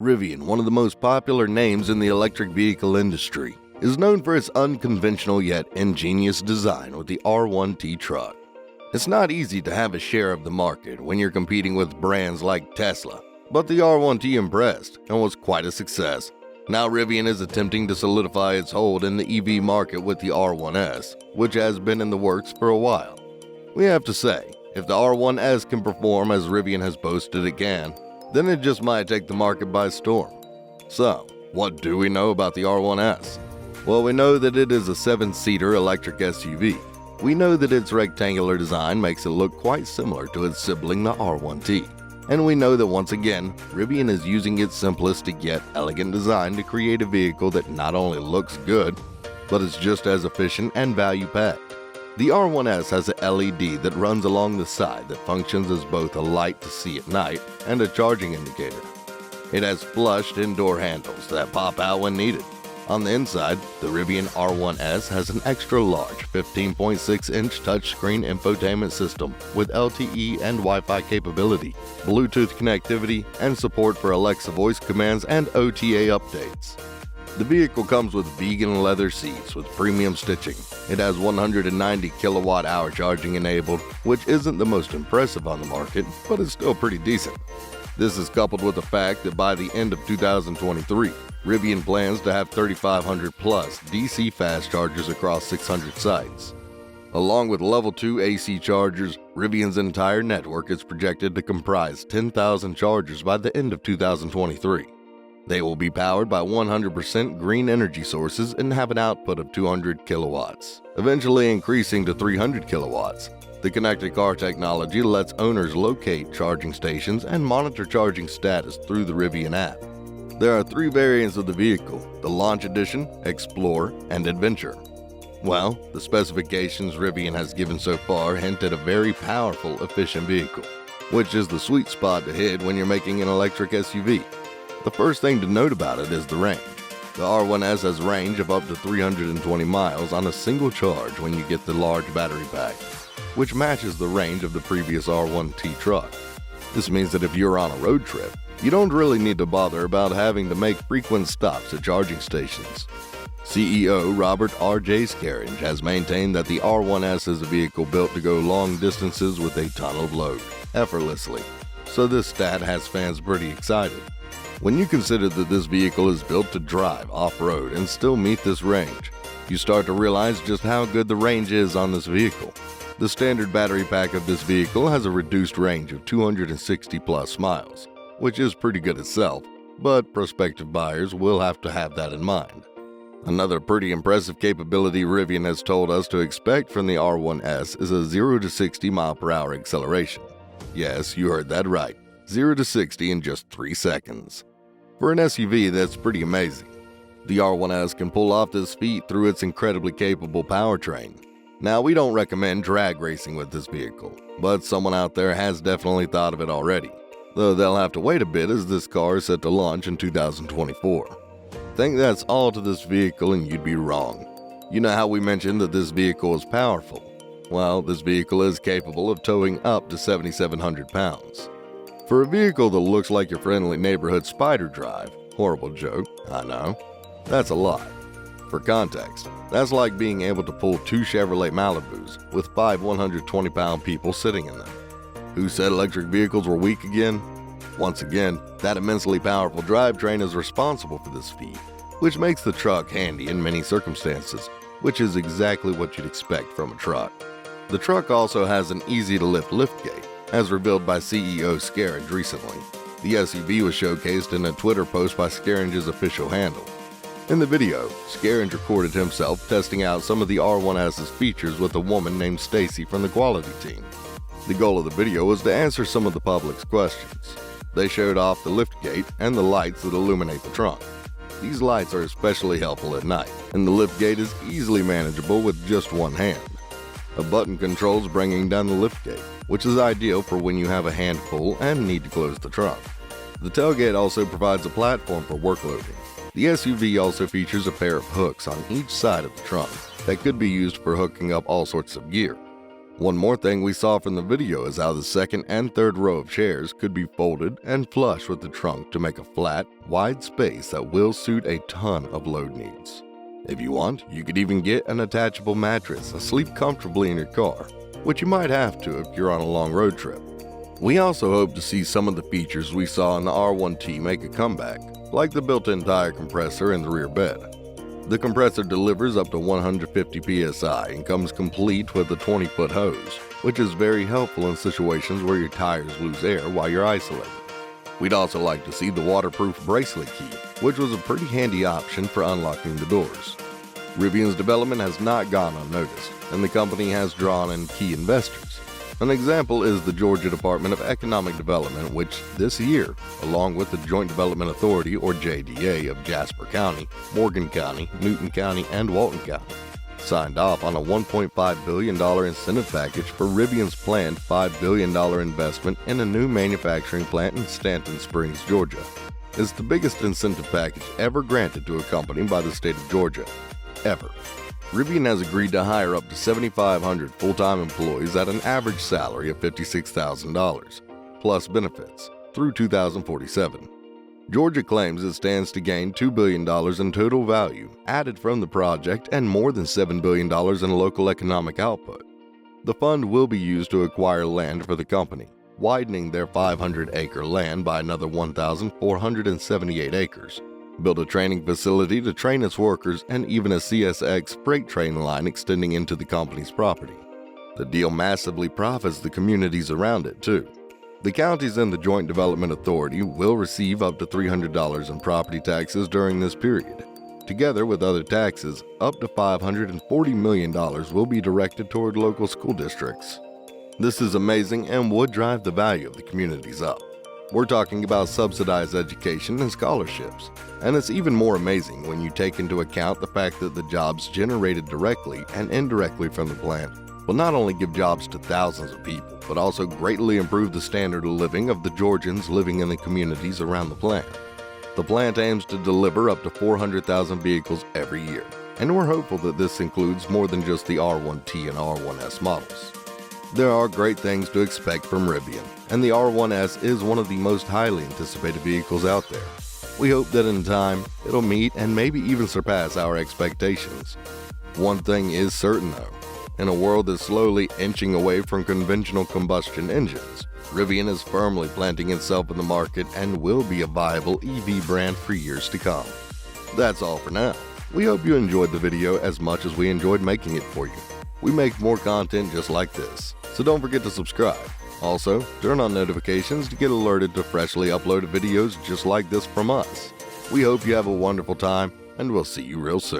Rivian, one of the most popular names in the electric vehicle industry, is known for its unconventional yet ingenious design with the R1T truck. It's not easy to have a share of the market when you're competing with brands like Tesla, but the R1T impressed and was quite a success. Now Rivian is attempting to solidify its hold in the EV market with the R1S, which has been in the works for a while. We have to say, if the R1S can perform as Rivian has boasted it can, then it just might take the market by storm. So, what do we know about the R1S? Well, we know that it is a 7-seater electric SUV. We know that its rectangular design makes it look quite similar to its sibling, the R1T. And we know that once again, Rivian is using its simplistic yet elegant design to create a vehicle that not only looks good, but is just as efficient and value-packed. The R1S has a LED that runs along the side that functions as both a light to see at night and a charging indicator. It has flushed indoor handles that pop out when needed. On the inside, the Rivian R1S has an extra-large 15.6-inch touchscreen infotainment system with LTE and Wi-Fi capability, Bluetooth connectivity, and support for Alexa voice commands and OTA updates. The vehicle comes with vegan leather seats with premium stitching. It has 190 kilowatt-hour charging enabled, which isn't the most impressive on the market, but is still pretty decent. This is coupled with the fact that by the end of 2023, Rivian plans to have 3,500 plus DC fast chargers across 600 sites. Along with level 2 AC chargers, Rivian's entire network is projected to comprise 10,000 chargers by the end of 2023. They will be powered by 100% green energy sources and have an output of 200 kilowatts, eventually increasing to 300 kilowatts. The connected car technology lets owners locate charging stations and monitor charging status through the Rivian app. There are 3 variants of the vehicle: the Launch Edition, Explorer, and Adventure. Well, the specifications Rivian has given so far hint at a very powerful, efficient vehicle, which is the sweet spot to hit when you're making an electric SUV. The first thing to note about it is the range. The R1S has range of up to 320 miles on a single charge when you get the large battery pack, which matches the range of the previous R1T truck. This means that if you're on a road trip, you don't really need to bother about having to make frequent stops at charging stations. CEO Robert R.J. Scaringe has maintained that the R1S is a vehicle built to go long distances with a ton of load, effortlessly. So this stat has fans pretty excited. When you consider that this vehicle is built to drive off-road and still meet this range, you start to realize just how good the range is on this vehicle. The standard battery pack of this vehicle has a reduced range of 260 plus miles, which is pretty good itself, but prospective buyers will have to have that in mind. Another pretty impressive capability Rivian has told us to expect from the R1S is a 0 to 60 mph acceleration. Yes, you heard that right, 0 to 60 in just 3 seconds. For an SUV, that's pretty amazing. The R1S can pull off this feat through its incredibly capable powertrain. Now, we don't recommend drag racing with this vehicle, but someone out there has definitely thought of it already, though they'll have to wait a bit as this car is set to launch in 2024. Think that's all to this vehicle and you'd be wrong. You know how we mentioned that this vehicle is powerful? Well, this vehicle is capable of towing up to 7,700 pounds. For a vehicle that looks like your friendly neighborhood Spider Drive, horrible joke, I know, that's a lot. For context, that's like being able to pull 2 Chevrolet Malibus with 5 120-pound people sitting in them. Who said electric vehicles were weak again? Once again, that immensely powerful drivetrain is responsible for this feat, which makes the truck handy in many circumstances, which is exactly what you'd expect from a truck. The truck also has an easy-to-lift liftgate, as revealed by CEO Scaringe recently. The SUV was showcased in a Twitter post by Scaringe's official handle. In the video, Scaringe recorded himself testing out some of the R1S's features with a woman named Stacy from the quality team. The goal of the video was to answer some of the public's questions. They showed off the liftgate and the lights that illuminate the trunk. These lights are especially helpful at night, and the liftgate is easily manageable with just one hand. A button controls bringing down the liftgate, which is ideal for when you have a hand pull and need to close the trunk. The tailgate also provides a platform for work loading. The SUV also features a pair of hooks on each side of the trunk that could be used for hooking up all sorts of gear. One more thing we saw from the video is how the second and third row of chairs could be folded and flush with the trunk to make a flat, wide space that will suit a ton of load needs. If you want, you could even get an attachable mattress and sleep comfortably in your car, which you might have to if you're on a long road trip. We also hope to see some of the features we saw in the R1T make a comeback, like the built-in tire compressor in the rear bed. The compressor delivers up to 150 psi and comes complete with a 20-foot hose, which is very helpful in situations where your tires lose air while you're isolated. We'd also like to see the waterproof bracelet key, which was a pretty handy option for unlocking the doors. Rivian's development has not gone unnoticed, and the company has drawn in key investors. An example is the Georgia Department of Economic Development, which this year, along with the Joint Development Authority or JDA of Jasper County, Morgan County, Newton County, and Walton County, signed off on a $1.5 billion incentive package for Rivian's planned $5 billion investment in a new manufacturing plant in Stanton Springs, Georgia. It's the biggest incentive package ever granted to a company by the state of Georgia, ever. Rivian has agreed to hire up to 7,500 full-time employees at an average salary of $56,000, plus benefits, through 2047. Georgia claims it stands to gain $2 billion in total value added from the project and more than $7 billion in local economic output. The fund will be used to acquire land for the company, widening their 500-acre land by another 1,478 acres, build a training facility to train its workers, and even a CSX freight train line extending into the company's property. The deal massively profits the communities around it, too. The counties and the Joint Development Authority will receive up to $300 in property taxes during this period. Together with other taxes, up to $540 million will be directed toward local school districts. This is amazing and would drive the value of the communities up. We're talking about subsidized education and scholarships, and it's even more amazing when you take into account the fact that the jobs generated directly and indirectly from the plant will not only give jobs to thousands of people, but also greatly improve the standard of living of the Georgians living in the communities around the plant. The plant aims to deliver up to 400,000 vehicles every year, and we're hopeful that this includes more than just the R1T and R1S models. There are great things to expect from Rivian, and the R1S is one of the most highly anticipated vehicles out there. We hope that in time, it'll meet and maybe even surpass our expectations. One thing is certain though, in a world that's slowly inching away from conventional combustion engines, Rivian is firmly planting itself in the market and will be a viable EV brand for years to come. That's all for now. We hope you enjoyed the video as much as we enjoyed making it for you. We make more content just like this, so don't forget to subscribe. Also, turn on notifications to get alerted to freshly uploaded videos just like this from us. We hope you have a wonderful time, and we'll see you real soon.